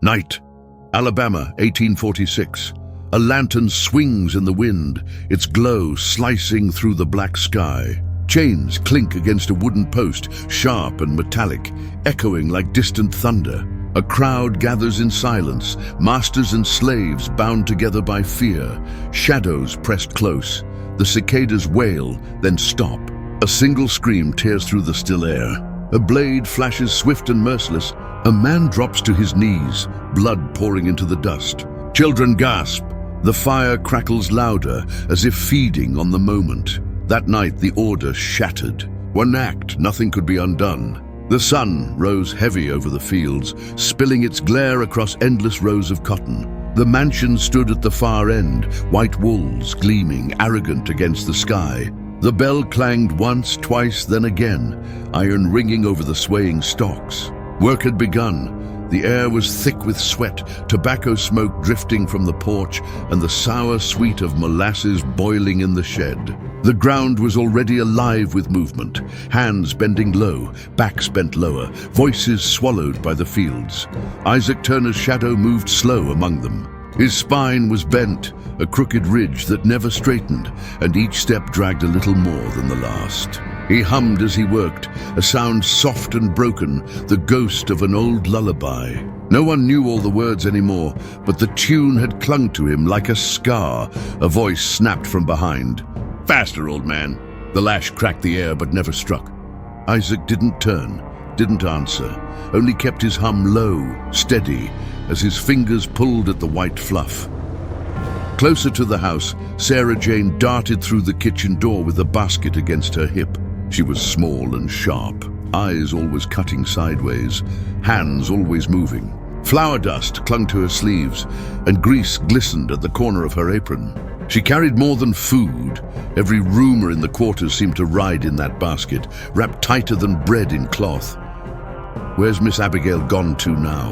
Night, Alabama, 1846. A lantern swings in the wind, its glow slicing through the black sky. Chains clink against a wooden post, sharp and metallic, echoing like distant thunder. A crowd gathers in silence, masters and slaves bound together by fear, shadows pressed close. The cicadas wail, then stop. A single scream tears through the still air. A blade flashes swift and merciless. A man drops to his knees, blood pouring into the dust. Children gasp. The fire crackles louder, as if feeding on the moment. That night, the order shattered. One act, nothing could be undone. The sun rose heavy over the fields, spilling its glare across endless rows of cotton. The mansion stood at the far end, white walls gleaming, arrogant against the sky. The bell clanged once, twice, then again, iron ringing over the swaying stalks. Work had begun. The air was thick with sweat, tobacco smoke drifting from the porch, and the sour sweet of molasses boiling in the shed. The ground was already alive with movement, hands bending low, backs bent lower, voices swallowed by the fields. Isaac Turner's shadow moved slow among them. His spine was bent, a crooked ridge that never straightened, and each step dragged a little more than the last. He hummed as he worked, a sound soft and broken, the ghost of an old lullaby. No one knew all the words anymore, but the tune had clung to him like a scar. A voice snapped from behind. "Faster, old man." The lash cracked the air but never struck. Isaac didn't turn, didn't answer, only kept his hum low, steady, as his fingers pulled at the white fluff. Closer to the house, Sarah Jane darted through the kitchen door with a basket against her hip. She was small and sharp, eyes always cutting sideways, hands always moving. Flour dust clung to her sleeves, and grease glistened at the corner of her apron. She carried more than food. Every rumor in the quarters seemed to ride in that basket, wrapped tighter than bread in cloth. "Where's Miss Abigail gone to now?"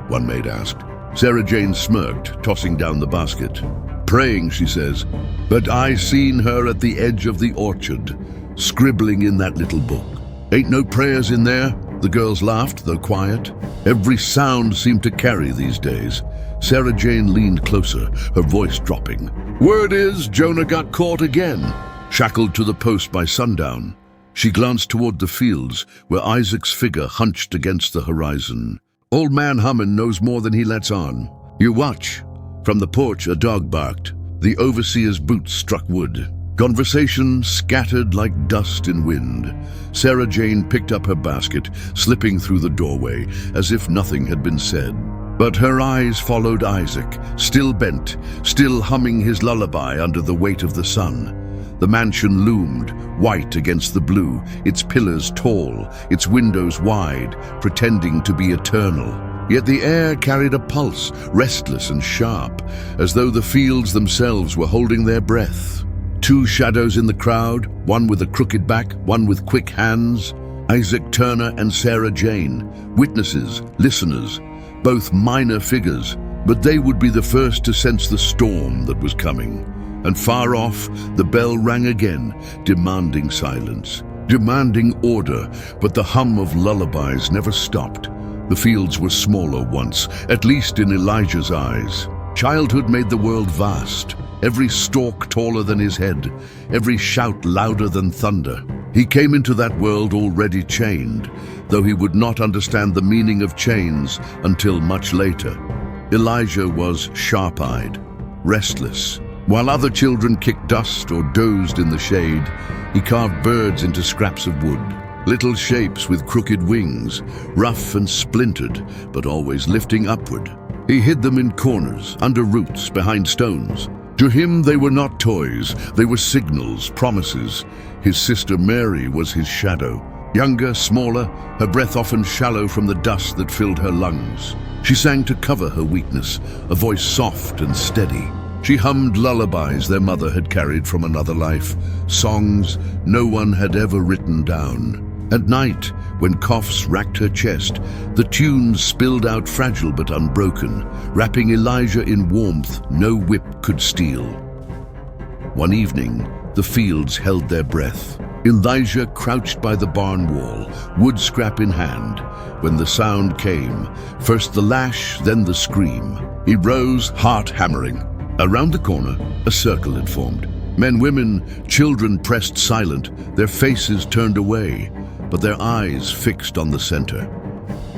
one maid asked. Sarah Jane smirked, tossing down the basket. "Praying," she says, "but I seen her at the edge of the orchard, scribbling in that little book." "Ain't no prayers in there?" The girls laughed, though quiet. Every sound seemed to carry these days. Sarah Jane leaned closer, her voice dropping. "Word is, Jonah got caught again." Shackled to the post by sundown, she glanced toward the fields, where Isaac's figure hunched against the horizon. "Old man Hummin knows more than he lets on. You watch." From the porch, a dog barked. The overseer's boots struck wood. Conversation scattered like dust in wind. Sarah Jane picked up her basket, slipping through the doorway, as if nothing had been said. But her eyes followed Isaac, still bent, still humming his lullaby under the weight of the sun. The mansion loomed, white against the blue, its pillars tall, its windows wide, pretending to be eternal. Yet the air carried a pulse, restless and sharp, as though the fields themselves were holding their breath. Two shadows in the crowd, one with a crooked back, one with quick hands. Isaac Turner and Sarah Jane, witnesses, listeners, both minor figures, but they would be the first to sense the storm that was coming. And far off, the bell rang again, demanding silence, demanding order, but the hum of lullabies never stopped. The fields were smaller once, at least in Elijah's eyes. Childhood made the world vast, every stalk taller than his head, every shout louder than thunder. He came into that world already chained, though he would not understand the meaning of chains until much later. Elijah was sharp-eyed, restless. While other children kicked dust or dozed in the shade, he carved birds into scraps of wood. Little shapes with crooked wings, rough and splintered, but always lifting upward. He hid them in corners, under roots, behind stones. To him they were not toys, they were signals, promises. His sister Mary was his shadow. Younger, smaller, her breath often shallow from the dust that filled her lungs. She sang to cover her weakness, a voice soft and steady. She hummed lullabies their mother had carried from another life, songs no one had ever written down. At night, when coughs racked her chest, the tunes spilled out fragile but unbroken, wrapping Elijah in warmth no whip could steal. One evening, the fields held their breath. Elijah crouched by the barn wall, wood scrap in hand. When the sound came, first the lash, then the scream. He rose, heart hammering. Around the corner, a circle had formed. Men, women, children pressed silent, their faces turned away, but their eyes fixed on the center.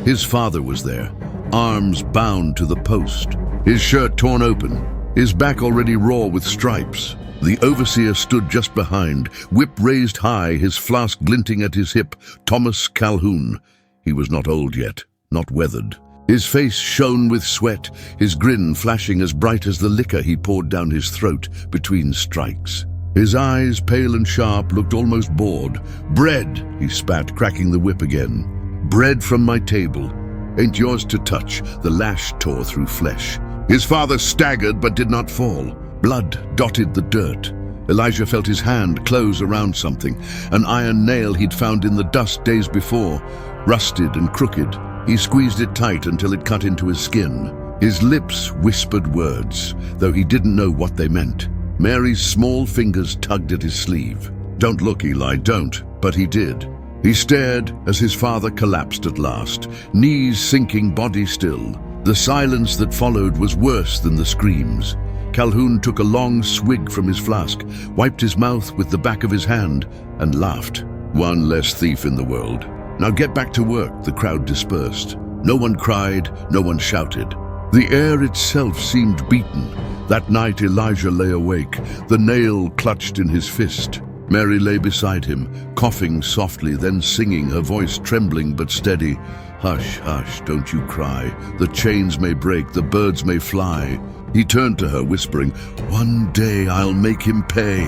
His father was there, arms bound to the post, his shirt torn open, his back already raw with stripes. The overseer stood just behind, whip raised high, his flask glinting at his hip. Thomas Calhoun. He was not old yet, not weathered. His face shone with sweat, his grin flashing as bright as the liquor he poured down his throat between strikes. His eyes, pale and sharp, looked almost bored. "Bread," he spat, cracking the whip again. "Bread from my table. Ain't yours to touch." The lash tore through flesh. His father staggered but did not fall. Blood dotted the dirt. Elijah felt his hand close around something, an iron nail he'd found in the dust days before, rusted and crooked. He squeezed it tight until it cut into his skin. His lips whispered words, though he didn't know what they meant. Mary's small fingers tugged at his sleeve. "Don't look, Eli, don't." But he did. He stared as his father collapsed at last, knees sinking, body still. The silence that followed was worse than the screams. Calhoun took a long swig from his flask, wiped his mouth with the back of his hand, and laughed. "One less thief in the world. Now get back to work." The crowd dispersed. No one cried, no one shouted. The air itself seemed beaten. That night Elijah lay awake, the nail clutched in his fist. Mary lay beside him, coughing softly, then singing, her voice trembling but steady. "Hush, hush, don't you cry. The chains may break, the birds may fly." He turned to her, whispering, "One day I'll make him pay."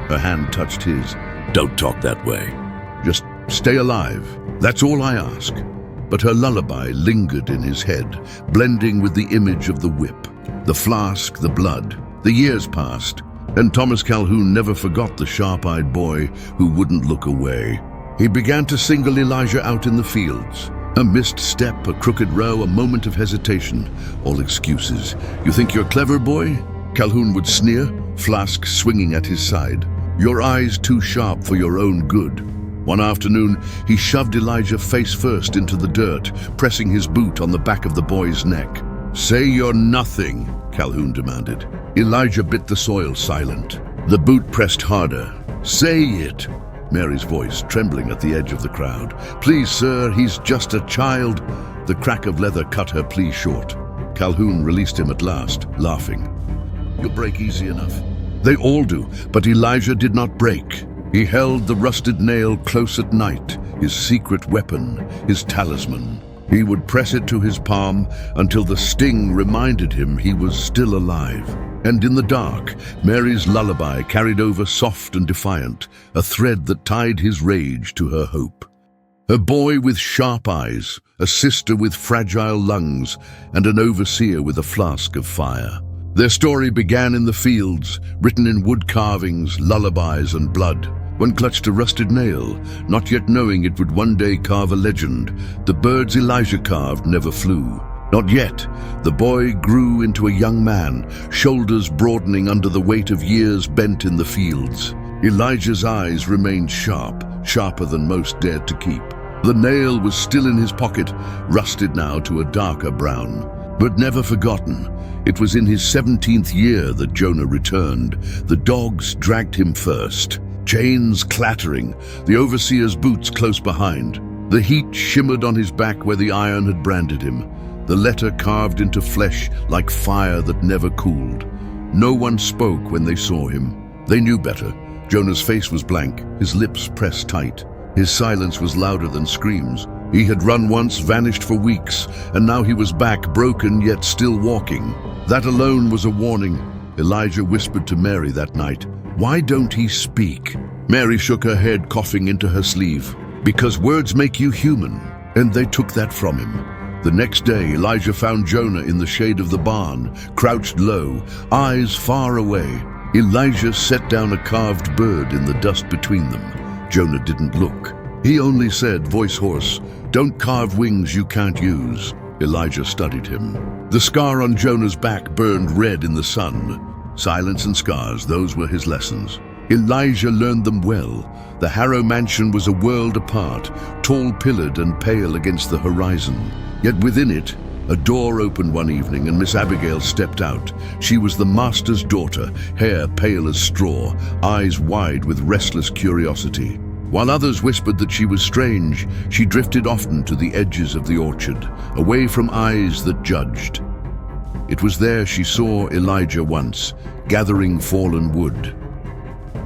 Her hand touched his. "Don't talk that way. Just stay alive. That's all I ask." But her lullaby lingered in his head, blending with the image of the whip, the flask, the blood. The years passed, and Thomas Calhoun never forgot the sharp-eyed boy who wouldn't look away. He began to single Elijah out in the fields. A missed step, a crooked row, a moment of hesitation. All excuses. "You think you're clever, boy?" Calhoun would sneer, flask swinging at his side. "Your eyes too sharp for your own good." One afternoon, he shoved Elijah face first into the dirt, pressing his boot on the back of the boy's neck. "Say you're nothing," Calhoun demanded. Elijah bit the soil, silent. The boot pressed harder. "Say it." Mary's voice trembling at the edge of the crowd. "Please, sir, he's just a child." The crack of leather cut her plea short. Calhoun released him at last, laughing. "You'll break easy enough." They all do, but Elijah did not break. He held the rusted nail close at night, his secret weapon, his talisman. He would press it to his palm until the sting reminded him he was still alive. And in the dark, Mary's lullaby carried over soft and defiant, a thread that tied his rage to her hope. A boy with sharp eyes, a sister with fragile lungs, and an overseer with a flask of fire. Their story began in the fields, written in wood carvings, lullabies, and blood. One clutched a rusted nail, not yet knowing it would one day carve a legend. The birds Elijah carved never flew. Not yet. The boy grew into a young man, shoulders broadening under the weight of years bent in the fields. Elijah's eyes remained sharp, sharper than most dared to keep. The nail was still in his pocket, rusted now to a darker brown. But never forgotten. It was in his 17th year that Jonah returned. The dogs dragged him first. Chains clattering, the overseer's boots close behind. The heat shimmered on his back where the iron had branded him. The letter carved into flesh like fire that never cooled. No one spoke when they saw him. They knew better. Jonah's face was blank, his lips pressed tight. His silence was louder than screams. He had run once, vanished for weeks, and now he was back, broken yet still walking. That alone was a warning. Elijah whispered to Mary that night, "Why don't he speak?" Mary shook her head, coughing into her sleeve. "Because words make you human," and they took that from him. The next day, Elijah found Jonah in the shade of the barn, crouched low, eyes far away. Elijah set down a carved bird in the dust between them. Jonah didn't look. He only said, voice hoarse, "Don't carve wings you can't use." Elijah studied him. The scar on Jonah's back burned red in the sun. Silence and scars, those were his lessons. Elijah learned them well. The Harrow mansion was a world apart, tall-pillared and pale against the horizon. Yet within it, a door opened one evening and Miss Abigail stepped out. She was the master's daughter, hair pale as straw, eyes wide with restless curiosity. While others whispered that she was strange, she drifted often to the edges of the orchard, away from eyes that judged. It was there she saw Elijah once, gathering fallen wood.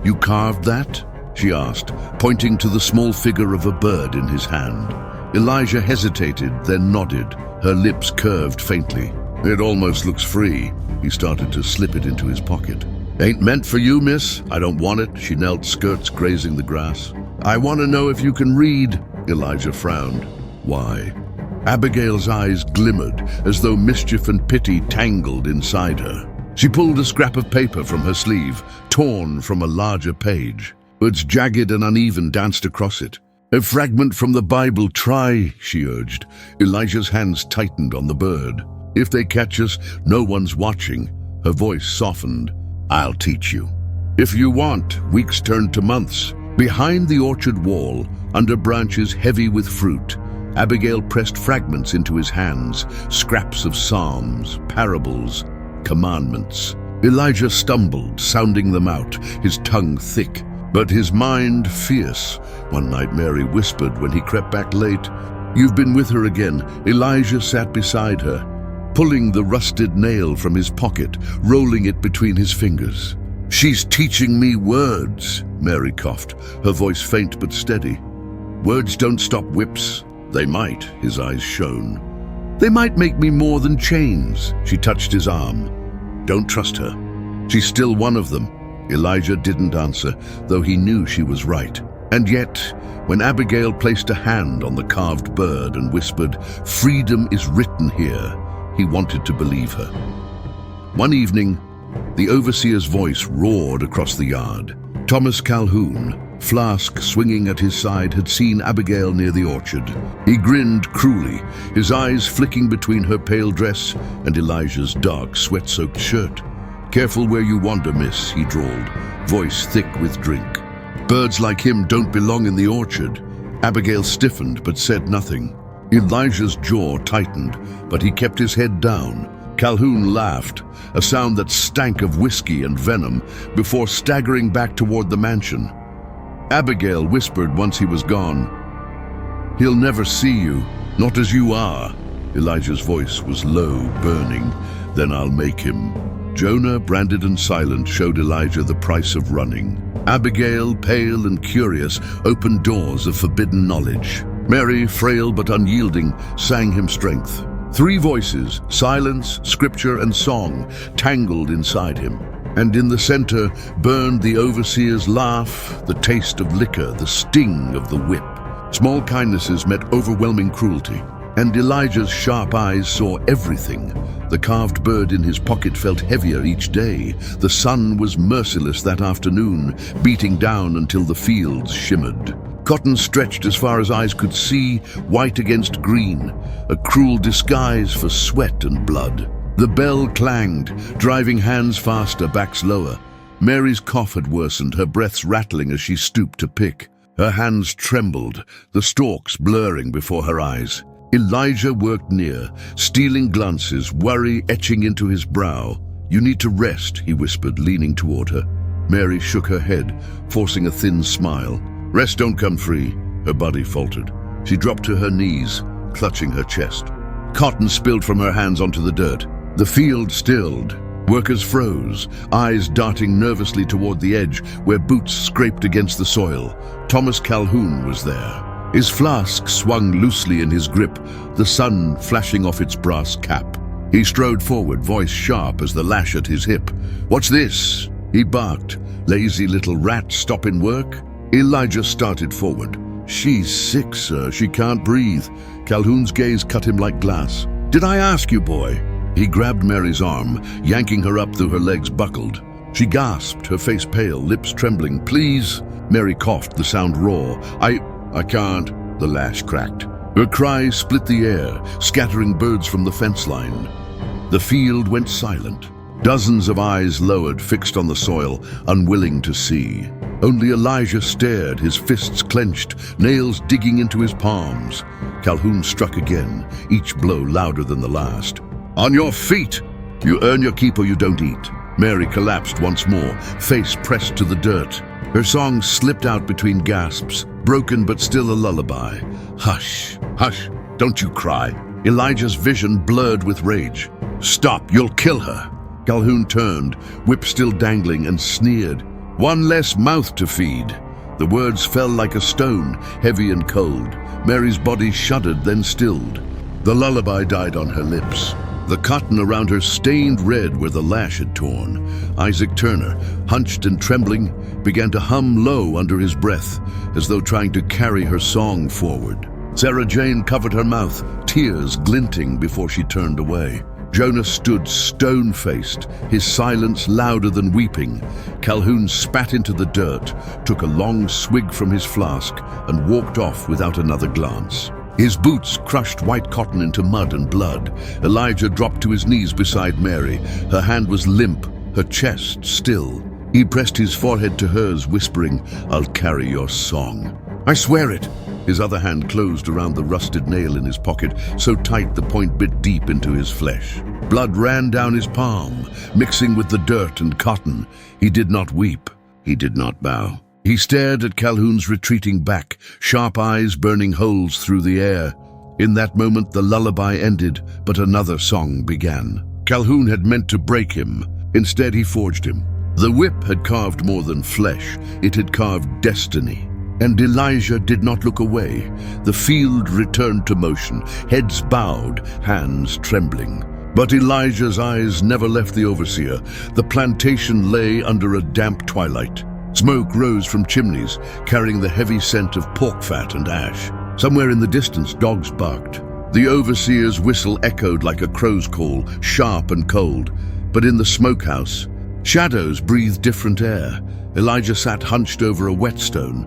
"You carved that?" she asked, pointing to the small figure of a bird in his hand. Elijah hesitated, then nodded, her lips curved faintly. "It almost looks free." He started to slip it into his pocket. "Ain't meant for you, miss. I don't want it." She knelt, skirts grazing the grass. "I want to know if you can read." Elijah frowned. "Why?" Abigail's eyes glimmered, as though mischief and pity tangled inside her. She pulled a scrap of paper from her sleeve, torn from a larger page. Words jagged and uneven danced across it. "A fragment from the Bible, try," she urged. Elijah's hands tightened on the bird. "If they catch us, no one's watching." Her voice softened. "I'll teach you." "If you want." Weeks turned to months. Behind the orchard wall, under branches heavy with fruit, Abigail pressed fragments into his hands, scraps of psalms, parables, commandments. Elijah stumbled, sounding them out, his tongue thick, but his mind fierce. One night Mary whispered when he crept back late, "You've been with her again." Elijah sat beside her, pulling the rusted nail from his pocket, rolling it between his fingers. "She's teaching me words," Mary coughed, her voice faint but steady. "Words don't stop whips." "They might," his eyes shone. "They might make me more than chains." She touched his arm. "Don't trust her. She's still one of them." Elijah didn't answer, though he knew she was right. And yet, when Abigail placed a hand on the carved bird and whispered, "Freedom is written here," he wanted to believe her. One evening, the overseer's voice roared across the yard. Thomas Calhoun, flask swinging at his side, had seen Abigail near the orchard. He grinned cruelly, his eyes flicking between her pale dress and Elijah's dark, sweat-soaked shirt. "Careful where you wander, miss," he drawled, voice thick with drink. "Birds like him don't belong in the orchard." Abigail stiffened but said nothing. Elijah's jaw tightened, but he kept his head down. Calhoun laughed, a sound that stank of whiskey and venom, before staggering back toward the mansion. Abigail whispered once he was gone, "He'll never see you, not as you are." Elijah's voice was low, burning. "Then I'll make him." Jonah, branded and silent, showed Elijah the price of running. Abigail, pale and curious, opened doors of forbidden knowledge. Mary, frail but unyielding, sang him strength. Three voices, silence, scripture, and song, tangled inside him. And in the center burned the overseer's laugh, the taste of liquor, the sting of the whip. Small kindnesses met overwhelming cruelty. And Elijah's sharp eyes saw everything. The carved bird in his pocket felt heavier each day. The sun was merciless that afternoon, beating down until the fields shimmered. Cotton stretched as far as eyes could see, white against green, a cruel disguise for sweat and blood. The bell clanged, driving hands faster, backs lower. Mary's cough had worsened, her breaths rattling as she stooped to pick. Her hands trembled, the stalks blurring before her eyes. Elijah worked near, stealing glances, worry etching into his brow. "You need to rest," he whispered, leaning toward her. Mary shook her head, forcing a thin smile. "Rest don't come free," her body faltered. She dropped to her knees, clutching her chest. Cotton spilled from her hands onto the dirt. The field stilled. Workers froze, eyes darting nervously toward the edge where boots scraped against the soil. Thomas Calhoun was there. His flask swung loosely in his grip, the sun flashing off its brass cap. He strode forward, voice sharp as the lash at his hip. "What's this?" he barked. "Lazy little rat, stoppin' work?" Elijah started forward. "She's sick, sir. She can't breathe." Calhoun's gaze cut him like glass. "Did I ask you, boy?" He grabbed Mary's arm, yanking her up though her legs buckled. She gasped, her face pale, lips trembling. "Please." Mary coughed, the sound raw. I can't." The lash cracked. Her cry split the air, scattering birds from the fence line. The field went silent. Dozens of eyes lowered, fixed on the soil, unwilling to see. Only Elijah stared, his fists clenched, nails digging into his palms. Calhoun struck again, each blow louder than the last. "On your feet! You earn your keep or you don't eat." Mary collapsed once more, face pressed to the dirt. Her song slipped out between gasps, broken but still a lullaby. "Hush, hush, don't you cry." Elijah's vision blurred with rage. "Stop, you'll kill her." Calhoun turned, whip still dangling, and sneered. "One less mouth to feed." The words fell like a stone, heavy and cold. Mary's body shuddered, then stilled. The lullaby died on her lips. The cotton around her stained red where the lash had torn. Isaac Turner, hunched and trembling, began to hum low under his breath, as though trying to carry her song forward. Sarah Jane covered her mouth, tears glinting before she turned away. Jonah stood stone-faced, his silence louder than weeping. Calhoun spat into the dirt, took a long swig from his flask, and walked off without another glance. His boots crushed white cotton into mud and blood. Elijah dropped to his knees beside Mary. Her hand was limp, her chest still. He pressed his forehead to hers, whispering, "I'll carry your song." "I swear it." His other hand closed around the rusted nail in his pocket, so tight the point bit deep into his flesh. Blood ran down his palm, mixing with the dirt and cotton. He did not weep. He did not bow. He stared at Calhoun's retreating back, sharp eyes burning holes through the air. In that moment the lullaby ended, but another song began. Calhoun had meant to break him. Instead he forged him. The whip had carved more than flesh. It had carved destiny. And Elijah did not look away. The field returned to motion, heads bowed, hands trembling. But Elijah's eyes never left the overseer. The plantation lay under a damp twilight. Smoke rose from chimneys, carrying the heavy scent of pork fat and ash. Somewhere in the distance, dogs barked. The overseer's whistle echoed like a crow's call, sharp and cold. But in the smokehouse, shadows breathed different air. Elijah sat hunched over a whetstone,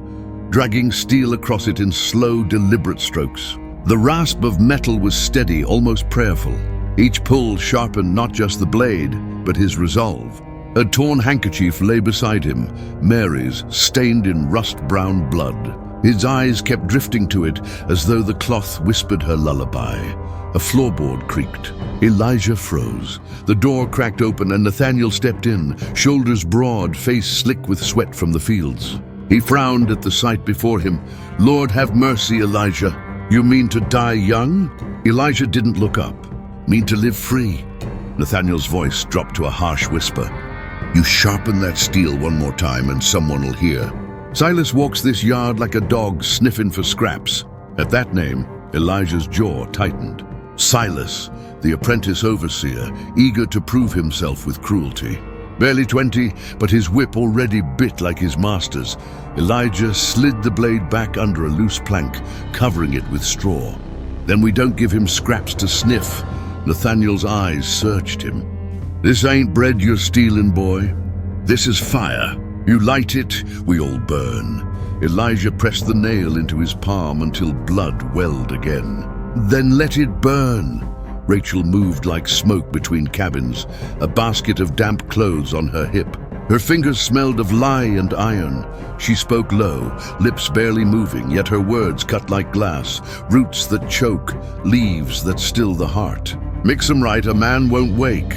dragging steel across it in slow, deliberate strokes. The rasp of metal was steady, almost prayerful. Each pull sharpened not just the blade, but his resolve. A torn handkerchief lay beside him, Mary's, stained in rust-brown blood. His eyes kept drifting to it, as though the cloth whispered her lullaby. A floorboard creaked. Elijah froze. The door cracked open and Nathaniel stepped in, shoulders broad, face slick with sweat from the fields. He frowned at the sight before him. "Lord, have mercy, Elijah. You mean to die young?" Elijah didn't look up. "Mean to live free?" Nathaniel's voice dropped to a harsh whisper. "You sharpen that steel one more time and someone will hear." Silas walks this yard like a dog sniffing for scraps. At that name, Elijah's jaw tightened. Silas, the apprentice overseer, eager to prove himself with cruelty. Barely 20, but his whip already bit like his master's. Elijah slid the blade back under a loose plank, covering it with straw. "Then we don't give him scraps to sniff." Nathaniel's eyes searched him. "This ain't bread you're stealing, boy. This is fire. You light it, we all burn." Elijah pressed the nail into his palm until blood welled again. "Then let it burn." Rachel moved like smoke between cabins, a basket of damp clothes on her hip. Her fingers smelled of lye and iron. She spoke low, lips barely moving, yet her words cut like glass, roots that choke, leaves that still the heart. "Mix 'em right, a man won't wake."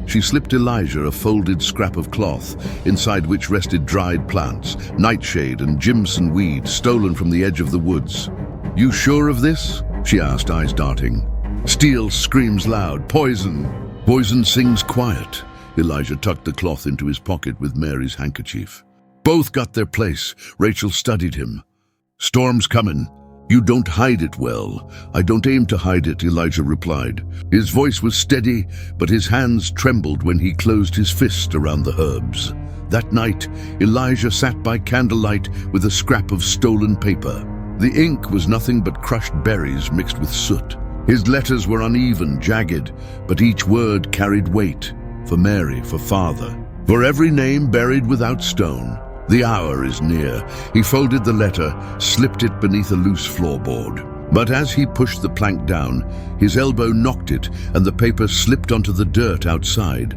She slipped Elijah a folded scrap of cloth, inside which rested dried plants, nightshade and Jimson weed stolen from the edge of the woods. "You sure of this?" she asked, eyes darting. Steel screams loud, "Poison!" Poison sings quiet. Elijah tucked the cloth into his pocket with Mary's handkerchief. Both got their place. Rachel studied him. "Storm's coming. You don't hide it well." "I don't aim to hide it," Elijah replied. His voice was steady, but his hands trembled when he closed his fist around the herbs. That night, Elijah sat by candlelight with a scrap of stolen paper. The ink was nothing but crushed berries mixed with soot. His letters were uneven, jagged, but each word carried weight. For Mary, for Father, for every name buried without stone. The hour is near. He folded the letter, slipped it beneath a loose floorboard. But as he pushed the plank down, his elbow knocked it, and the paper slipped onto the dirt outside.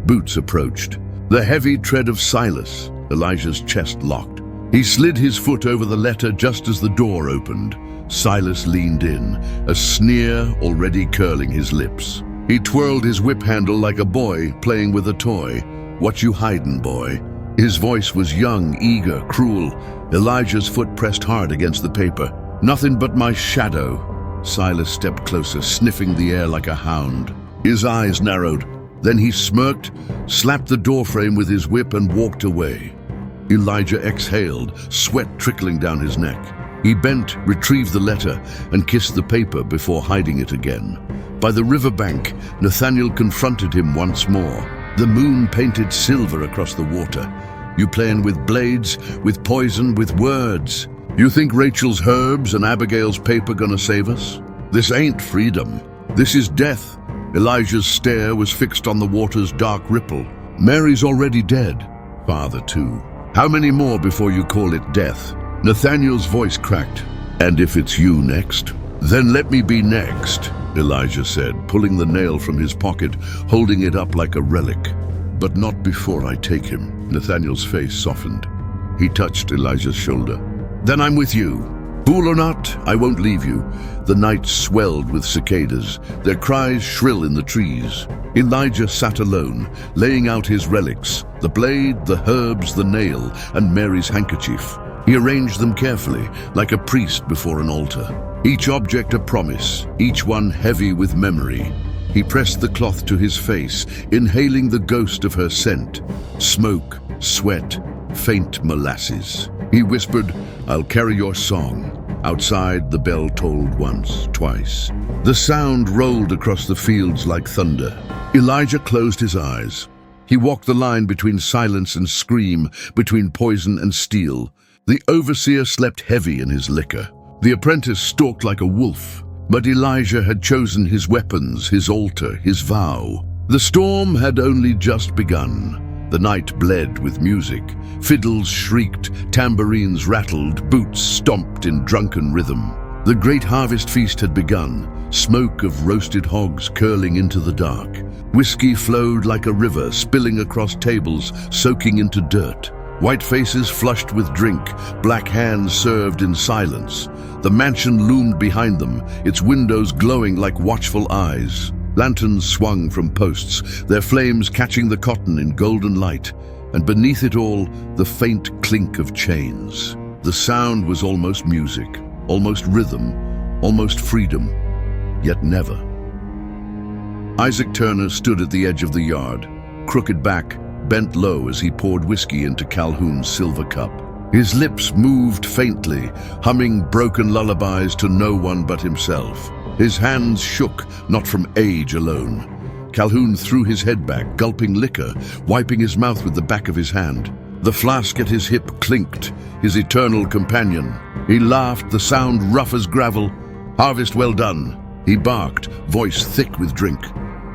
Boots approached. The heavy tread of Silas. Elijah's chest locked. He slid his foot over the letter just as the door opened. Silas leaned in, a sneer already curling his lips. He twirled his whip handle like a boy playing with a toy. "What you hidin', boy?" His voice was young, eager, cruel. Elijah's foot pressed hard against the paper. "Nothing but my shadow." Silas stepped closer, sniffing the air like a hound. His eyes narrowed. Then he smirked, slapped the doorframe with his whip and walked away. Elijah exhaled, sweat trickling down his neck. He bent, retrieved the letter, and kissed the paper before hiding it again. By the riverbank, Nathaniel confronted him once more. The moon painted silver across the water. "You playin' with blades, with poison, with words. You think Rachel's herbs and Abigail's paper gonna save us? This ain't freedom. This is death." Elijah's stare was fixed on the water's dark ripple. "Mary's already dead. Father too. How many more before you call it death?" Nathaniel's voice cracked. "And if it's you next, then let me be next," Elijah said, pulling the nail from his pocket, holding it up like a relic. "But not before I take him." Nathaniel's face softened. He touched Elijah's shoulder. "Then I'm with you. Fool or not, I won't leave you." The night swelled with cicadas, their cries shrill in the trees. Elijah sat alone, laying out his relics, the blade, the herbs, the nail, and Mary's handkerchief. He arranged them carefully, like a priest before an altar. Each object a promise, each one heavy with memory. He pressed the cloth to his face, inhaling the ghost of her scent. Smoke, sweat, faint molasses. He whispered, "I'll carry your song." Outside, the bell tolled once, twice. The sound rolled across the fields like thunder. Elijah closed his eyes. He walked the line between silence and scream, between poison and steel. The overseer slept heavy in his liquor. The apprentice stalked like a wolf. But Elijah had chosen his weapons, his altar, his vow. The storm had only just begun. The night bled with music. Fiddles shrieked, tambourines rattled, boots stomped in drunken rhythm. The great harvest feast had begun, smoke of roasted hogs curling into the dark. Whiskey flowed like a river, spilling across tables, soaking into dirt. White faces flushed with drink, black hands served in silence. The mansion loomed behind them, its windows glowing like watchful eyes. Lanterns swung from posts, their flames catching the cotton in golden light, and beneath it all, the faint clink of chains. The sound was almost music, almost rhythm, almost freedom, yet never. Isaac Turner stood at the edge of the yard, crooked back, bent low as he poured whiskey into Calhoun's silver cup. His lips moved faintly, humming broken lullabies to no one but himself. His hands shook, not from age alone. Calhoun threw his head back, gulping liquor, wiping his mouth with the back of his hand. The flask at his hip clinked, his eternal companion. He laughed, the sound rough as gravel. "Harvest well done," he barked, voice thick with drink.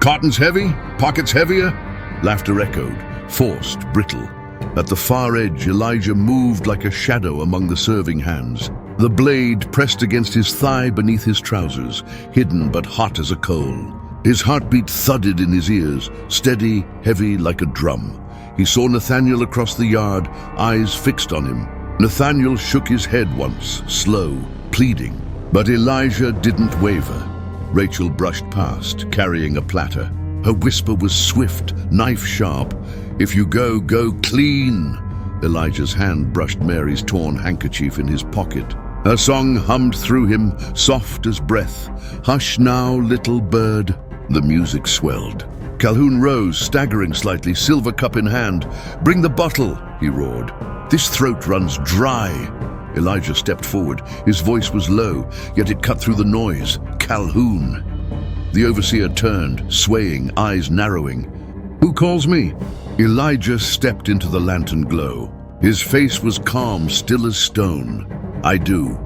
"Cotton's heavy? Pockets heavier?" Laughter echoed, forced, brittle. At the far edge, Elijah moved like a shadow among the serving hands. The blade pressed against his thigh beneath his trousers, hidden but hot as a coal. His heartbeat thudded in his ears, steady, heavy like a drum. He saw Nathaniel across the yard, eyes fixed on him. Nathaniel shook his head once, slow, pleading. But Elijah didn't waver. Rachel brushed past, carrying a platter. Her whisper was swift, knife-sharp. "If you go, go clean." Elijah's hand brushed Mary's torn handkerchief in his pocket. Her song hummed through him, soft as breath. "Hush now, little bird." The music swelled. Calhoun rose, staggering slightly, silver cup in hand. "Bring the bottle," he roared. "This throat runs dry." Elijah stepped forward. His voice was low, yet it cut through the noise. "Calhoun." The overseer turned, swaying, eyes narrowing. "Who calls me?" Elijah stepped into the lantern glow. His face was calm, still as stone. "I do."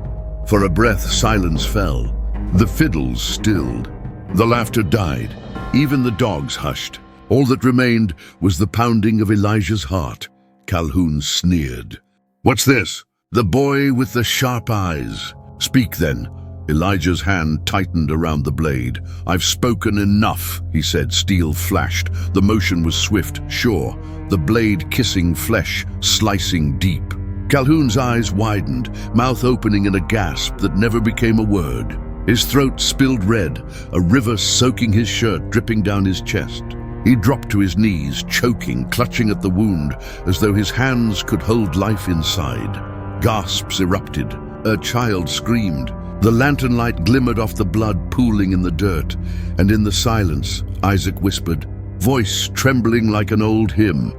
For a breath, silence fell. The fiddles stilled. The laughter died. Even the dogs hushed. All that remained was the pounding of Elijah's heart. Calhoun sneered. "What's this?" "The boy with the sharp eyes." "Speak then." Elijah's hand tightened around the blade. "I've spoken enough," he said. Steel flashed. The motion was swift, sure, the blade kissing flesh, slicing deep. Calhoun's eyes widened, mouth opening in a gasp that never became a word. His throat spilled red, a river soaking his shirt, dripping down his chest. He dropped to his knees, choking, clutching at the wound, as though his hands could hold life inside. Gasps erupted. A child screamed. The lantern light glimmered off the blood pooling in the dirt, and in the silence, Isaac whispered, voice trembling like an old hymn,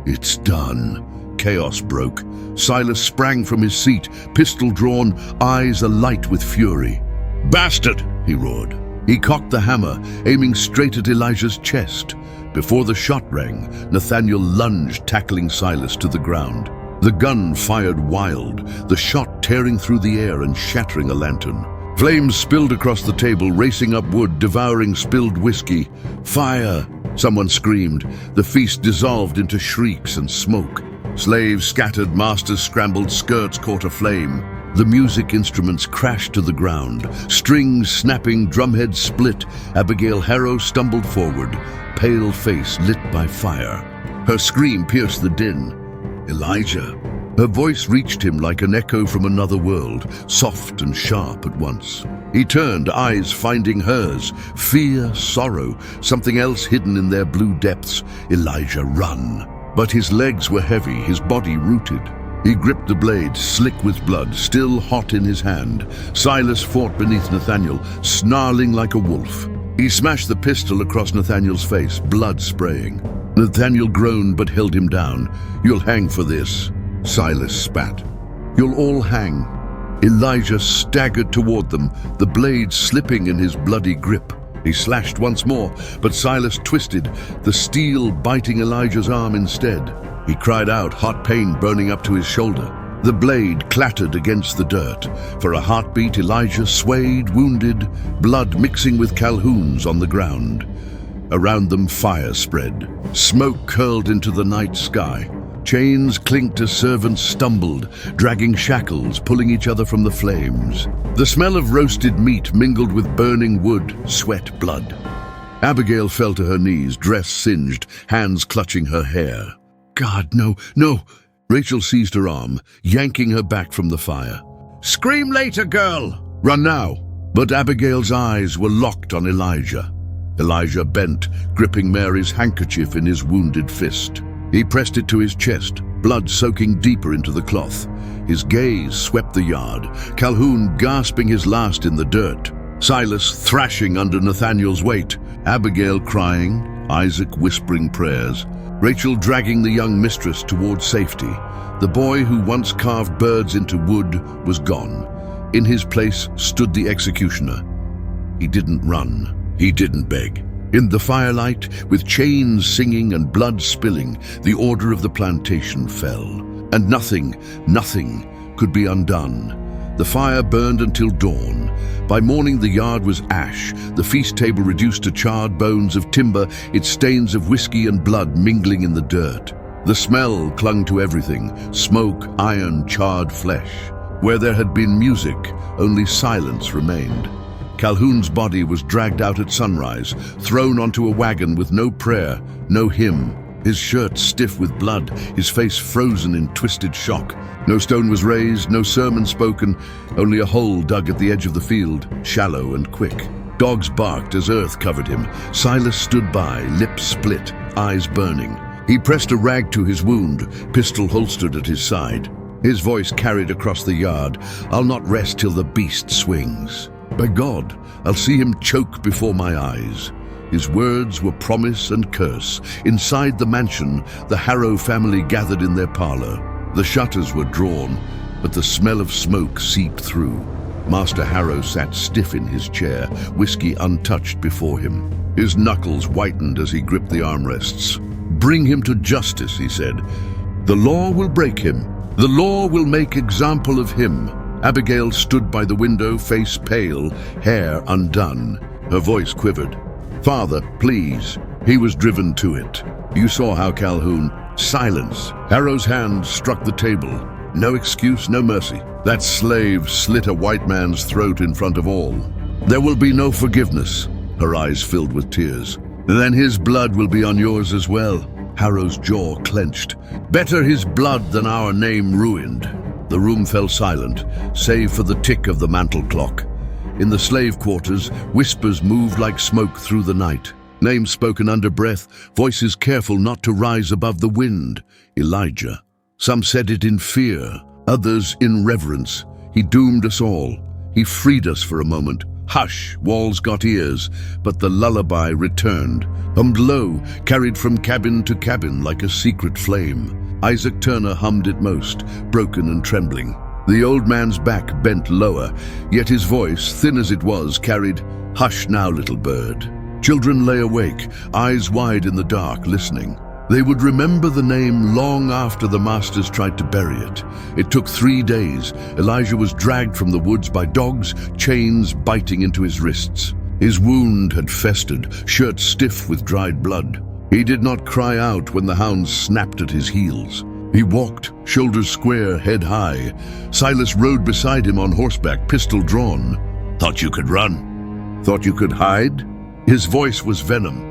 "It's done." Chaos broke. Silas sprang from his seat, pistol drawn, eyes alight with fury. "Bastard!" he roared. He cocked the hammer, aiming straight at Elijah's chest. Before the shot rang, Nathaniel lunged, tackling Silas to the ground. The gun fired wild, the shot tearing through the air and shattering a lantern. Flames spilled across the table, racing up wood, devouring spilled whiskey. "Fire!" someone screamed. The feast dissolved into shrieks and smoke. Slaves scattered, masters scrambled, skirts caught aflame. The music instruments crashed to the ground. Strings snapping, drumheads split. Abigail Harrow stumbled forward, pale face lit by fire. Her scream pierced the din. "Elijah!" Her voice reached him like an echo from another world, soft and sharp at once. He turned, eyes finding hers. Fear, sorrow, something else hidden in their blue depths. "Elijah, run!" But his legs were heavy, his body rooted. He gripped the blade, slick with blood, still hot in his hand. Silas fought beneath Nathaniel, snarling like a wolf. He smashed the pistol across Nathaniel's face, blood spraying. Nathaniel groaned but held him down. "You'll hang for this." Silas spat. "You'll all hang." Elijah staggered toward them, the blade slipping in his bloody grip. He slashed once more, but Silas twisted, the steel biting Elijah's arm instead. He cried out, hot pain burning up to his shoulder. The blade clattered against the dirt. For a heartbeat, Elijah swayed, wounded, blood mixing with Calhoun's on the ground. Around them, fire spread. Smoke curled into the night sky. Chains clinked as servants stumbled, dragging shackles, pulling each other from the flames. The smell of roasted meat mingled with burning wood, sweat, blood. Abigail fell to her knees, dress singed, hands clutching her hair. "God, no, no!" Rachel seized her arm, yanking her back from the fire. "Scream later, girl! Run now!" But Abigail's eyes were locked on Elijah. Elijah bent, gripping Mary's handkerchief in his wounded fist. He pressed it to his chest, blood soaking deeper into the cloth. His gaze swept the yard, Calhoun gasping his last in the dirt, Silas thrashing under Nathaniel's weight, Abigail crying, Isaac whispering prayers, Rachel dragging the young mistress toward safety. The boy who once carved birds into wood was gone. In his place stood the executioner. He didn't run. He didn't beg. In the firelight, with chains singing and blood spilling, the order of the plantation fell. And nothing could be undone. The fire burned until dawn. By morning the yard was ash, the feast table reduced to charred bones of timber, its stains of whiskey and blood mingling in the dirt. The smell clung to everything, smoke, iron, charred flesh. Where there had been music, only silence remained. Calhoun's body was dragged out at sunrise, thrown onto a wagon with no prayer, no hymn. His shirt stiff with blood, his face frozen in twisted shock. No stone was raised, no sermon spoken, only a hole dug at the edge of the field, shallow and quick. Dogs barked as earth covered him. Silas stood by, lips split, eyes burning. He pressed a rag to his wound, pistol holstered at his side. His voice carried across the yard, "I'll not rest till the beast swings. By God, I'll see him choke before my eyes." His words were promise and curse. Inside the mansion, the Harrow family gathered in their parlor. The shutters were drawn, but the smell of smoke seeped through. Master Harrow sat stiff in his chair, whiskey untouched before him. His knuckles whitened as he gripped the armrests. "Bring him to justice," he said. "The law will break him. The law will make example of him." Abigail stood by the window, face pale, hair undone. Her voice quivered. "Father, please." He was driven to it. "You saw how Calhoun—" Silence. Harrow's hand struck the table. No excuse, no mercy. That slave slit a white man's throat in front of all. There will be no forgiveness. Her eyes filled with tears. Then his blood will be on yours as well. Harrow's jaw clenched. Better his blood than our name ruined. The room fell silent, save for the tick of the mantel clock. In the slave quarters, whispers moved like smoke through the night. Names spoken under breath, voices careful not to rise above the wind. Elijah. Some said it in fear, others in reverence. He doomed us all. He freed us for a moment. Hush, walls got ears, but the lullaby returned. Hummed low, carried from cabin to cabin like a secret flame. Isaac Turner hummed it most, broken and trembling. The old man's back bent lower, yet his voice, thin as it was, carried, "Hush now, little bird." Children lay awake, eyes wide in the dark, listening. They would remember the name long after the masters tried to bury it. It took 3 days. Elijah was dragged from the woods by dogs, chains biting into his wrists. His wound had festered, shirt stiff with dried blood. He did not cry out when the hounds snapped at his heels. He walked, shoulders square, head high. Silas rode beside him on horseback, pistol drawn. "Thought you could run? Thought you could hide?" His voice was venom.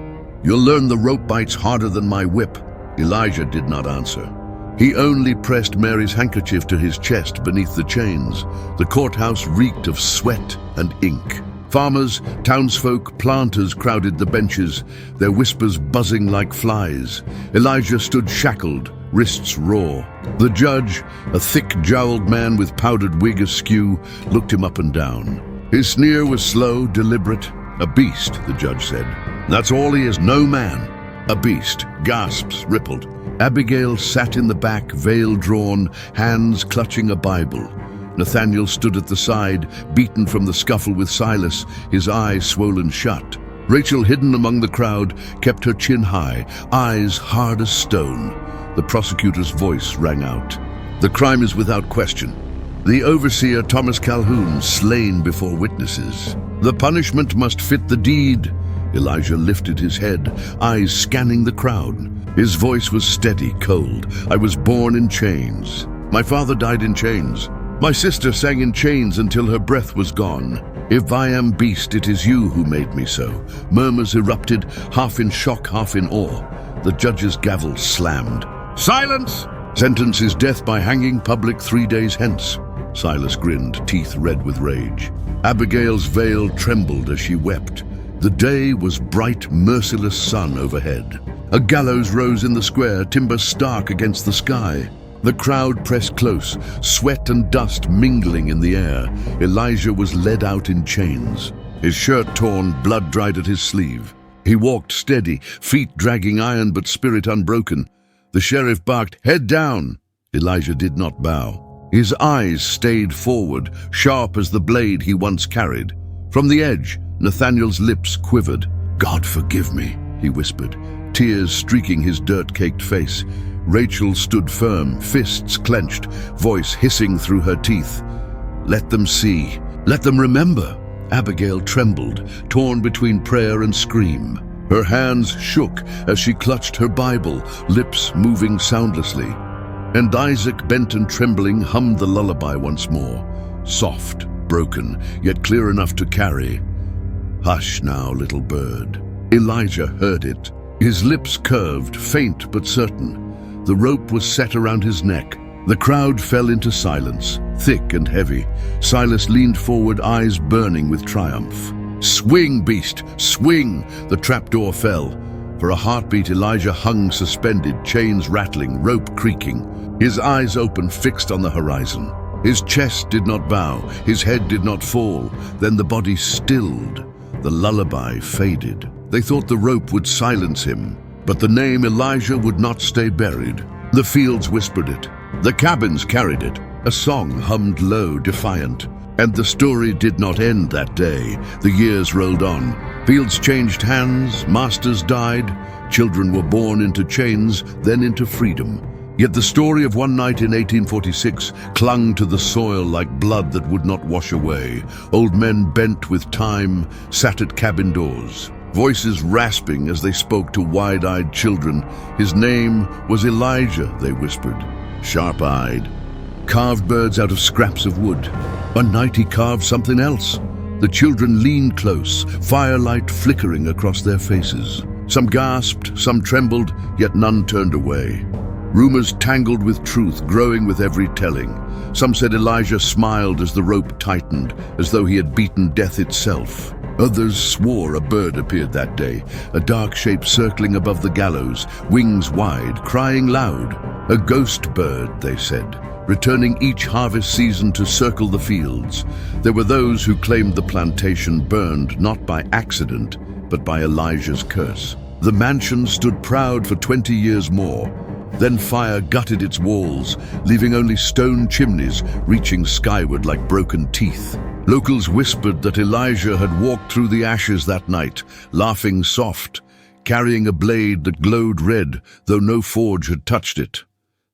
"You'll learn the rope bites harder than my whip." Elijah did not answer. He only pressed Mary's handkerchief to his chest beneath the chains. The courthouse reeked of sweat and ink. Farmers, townsfolk, planters crowded the benches, their whispers buzzing like flies. Elijah stood shackled, wrists raw. The judge, a thick-jowled man with powdered wig askew, looked him up and down. His sneer was slow, deliberate. "A beast," the judge said. "That's all he is, no man. A beast." Gasps rippled. Abigail sat in the back, veil drawn, hands clutching a Bible. Nathaniel stood at the side, beaten from the scuffle with Silas, his eyes swollen shut. Rachel, hidden among the crowd, kept her chin high, eyes hard as stone. The prosecutor's voice rang out. "The crime is without question. The overseer Thomas Calhoun slain before witnesses. The punishment must fit the deed." Elijah lifted his head, eyes scanning the crowd. His voice was steady, cold. "I was born in chains. My father died in chains. My sister sang in chains until her breath was gone. If I am beast, it is you who made me so." Murmurs erupted, half in shock, half in awe. The judge's gavel slammed. "Silence! Sentence is death by hanging, public 3 days hence." Silas grinned, teeth red with rage. Abigail's veil trembled as she wept. The day was bright, merciless sun overhead. A gallows rose in the square, timber stark against the sky. The crowd pressed close, sweat and dust mingling in the air. Elijah was led out in chains. His shirt torn, blood dried at his sleeve. He walked steady, feet dragging iron but spirit unbroken. The sheriff barked, "Head down!" Elijah did not bow. His eyes stayed forward, sharp as the blade he once carried. From the edge, Nathaniel's lips quivered. "God forgive me," he whispered, tears streaking his dirt-caked face. Rachel stood firm, fists clenched, voice hissing through her teeth. "Let them see. Let them remember." Abigail trembled, torn between prayer and scream. Her hands shook as she clutched her Bible, lips moving soundlessly. And Isaac, bent and trembling, hummed the lullaby once more. Soft, broken, yet clear enough to carry. "Hush now, little bird." Elijah heard it. His lips curved, faint but certain. The rope was set around his neck. The crowd fell into silence, thick and heavy. Silas leaned forward, eyes burning with triumph. "Swing, beast, swing!" The trapdoor fell. For a heartbeat, Elijah hung suspended, chains rattling, rope creaking. His eyes open, fixed on the horizon. His chest did not bow, his head did not fall. Then the body stilled. The lullaby faded. They thought the rope would silence him, but the name Elijah would not stay buried. The fields whispered it. The cabins carried it. A song hummed low, defiant. And the story did not end that day. The years rolled on. Fields changed hands, masters died, children were born into chains, then into freedom. Yet the story of one night in 1846 clung to the soil like blood that would not wash away. Old men bent with time sat at cabin doors, voices rasping as they spoke to wide-eyed children. His name was Elijah, they whispered, sharp-eyed. carved birds out of scraps of wood. One night he carved something else. The children leaned close, firelight flickering across their faces. Some gasped, some trembled, yet none turned away. Rumors tangled with truth, growing with every telling. Some said Elijah smiled as the rope tightened, as though he had beaten death itself. Others swore a bird appeared that day, a dark shape circling above the gallows, wings wide, crying loud. A ghost bird, they said, returning each harvest season to circle the fields. There were those who claimed the plantation burned not by accident, but by Elijah's curse. The mansion stood proud for 20 years more. Then fire gutted its walls, leaving only stone chimneys reaching skyward like broken teeth. Locals whispered that Elijah had walked through the ashes that night, laughing soft, carrying a blade that glowed red, though no forge had touched it.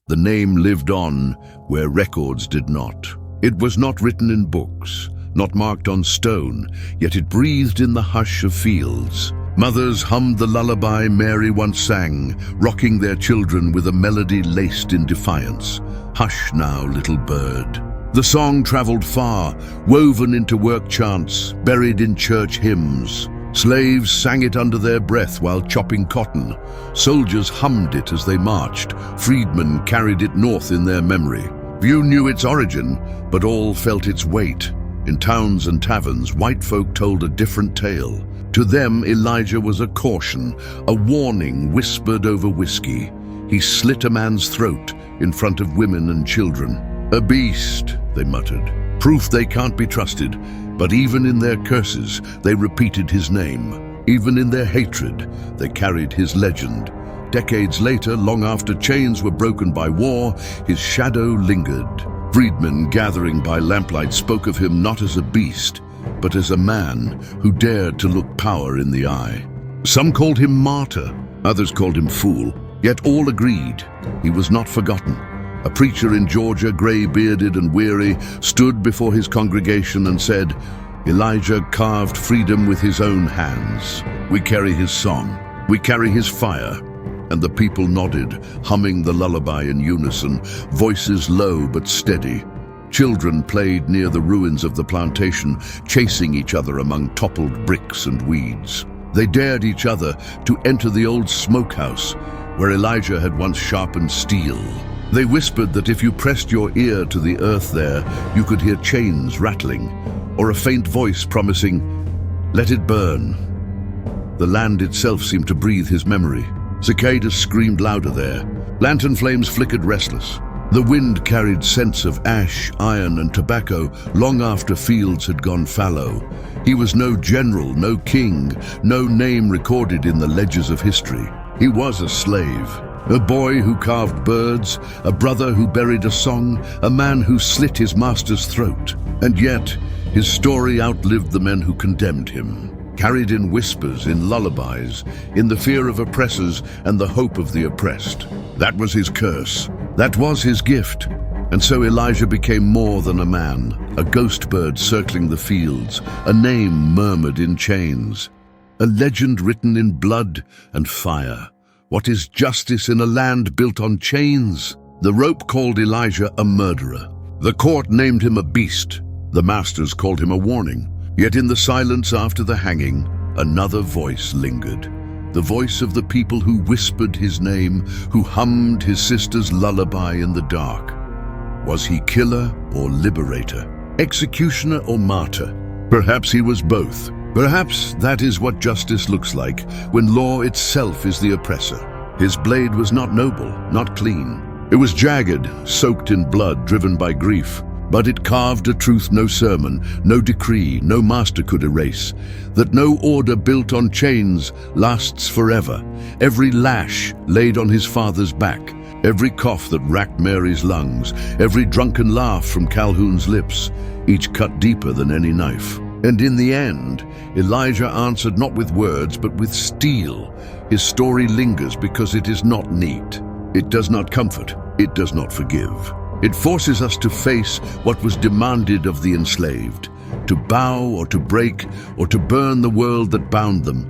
The name lived on where records did not. It was not written in books, not marked on stone, yet it breathed in the hush of fields. Mothers hummed the lullaby Mary once sang, rocking their children with a melody laced in defiance. Hush now, little bird. The song traveled far, woven into work chants, buried in church hymns. Slaves sang it under their breath while chopping cotton. Soldiers hummed it as they marched. Freedmen carried it north in their memory. Few knew its origin, but all felt its weight. In towns and taverns, white folk told a different tale. To them, Elijah was a caution, a warning whispered over whiskey. He slit a man's throat in front of women and children. A beast, they muttered. Proof they can't be trusted. But even in their curses, they repeated his name. Even in their hatred, they carried his legend. Decades later, long after chains were broken by war, his shadow lingered. Freedmen gathering by lamplight spoke of him not as a beast, but as a man who dared to look power in the eye. Some called him martyr, others called him fool, yet all agreed he was not forgotten. A preacher in Georgia, gray-bearded and weary, stood before his congregation and said, "Elijah carved freedom with his own hands. We carry his song, we carry his fire." And the people nodded, humming the lullaby in unison, voices low but steady. Children played near the ruins of the plantation, chasing each other among toppled bricks and weeds. They dared each other to enter the old smokehouse, where Elijah had once sharpened steel. They whispered that if you pressed your ear to the earth there, you could hear chains rattling, or a faint voice promising, "Let it burn." The land itself seemed to breathe his memory. Cicadas screamed louder there. Lantern flames flickered restless. The wind carried scents of ash, iron, and tobacco long after fields had gone fallow. He was no general, no king, no name recorded in the ledgers of history. He was a slave, a boy who carved birds, a brother who buried a song, a man who slit his master's throat. And yet, his story outlived the men who condemned him. Carried in whispers, in lullabies, in the fear of oppressors and the hope of the oppressed. That was his curse. That was his gift. And so Elijah became more than a man, a ghost bird circling the fields, a name murmured in chains, a legend written in blood and fire. What is justice in a land built on chains? The rope called Elijah a murderer. The court named him a beast. The masters called him a warning. Yet in the silence after the hanging, another voice lingered. The voice of the people who whispered his name, who hummed his sister's lullaby in the dark. Was he killer or liberator? Executioner or martyr? Perhaps he was both. Perhaps that is what justice looks like, when law itself is the oppressor. His blade was not noble, not clean. It was jagged, soaked in blood, driven by grief. But it carved a truth no sermon, no decree, no master could erase, that no order built on chains lasts forever. Every lash laid on his father's back, every cough that racked Mary's lungs, every drunken laugh from Calhoun's lips, each cut deeper than any knife. And in the end, Elijah answered not with words, but with steel. His story lingers because it is not neat. It does not comfort. It does not forgive. It forces us to face what was demanded of the enslaved, to bow or to break or to burn the world that bound them.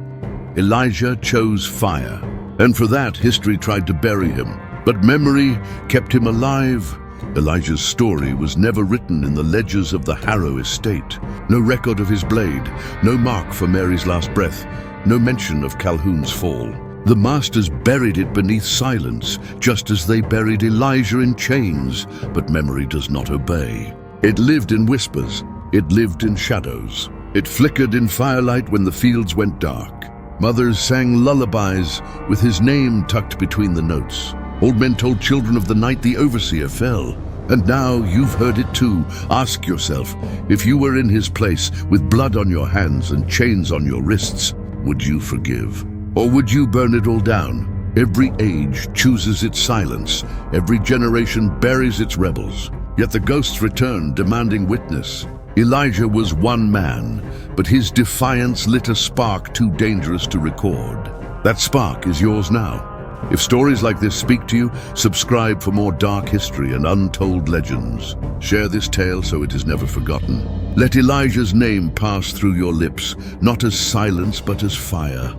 Elijah chose fire, and for that history tried to bury him. But memory kept him alive, Elijah's story was never written in the ledgers of the Harrow estate. No record of his blade, no mark for Mary's last breath, no mention of Calhoun's fall. The masters buried it beneath silence, just as they buried Elijah in chains, but memory does not obey. It lived in whispers, it lived in shadows. It flickered in firelight when the fields went dark. Mothers sang lullabies with his name tucked between the notes. Old men told children of the night the overseer fell. And now you've heard it too. Ask yourself, if you were in his place with blood on your hands and chains on your wrists, would you forgive? Or would you burn it all down? Every age chooses its silence. Every generation buries its rebels. Yet the ghosts return, demanding witness. Elijah was one man, but his defiance lit a spark too dangerous to record. That spark is yours now. If stories like this speak to you, subscribe for more dark history and untold legends. Share this tale so it is never forgotten. Let Elijah's name pass through your lips, not as silence but as fire.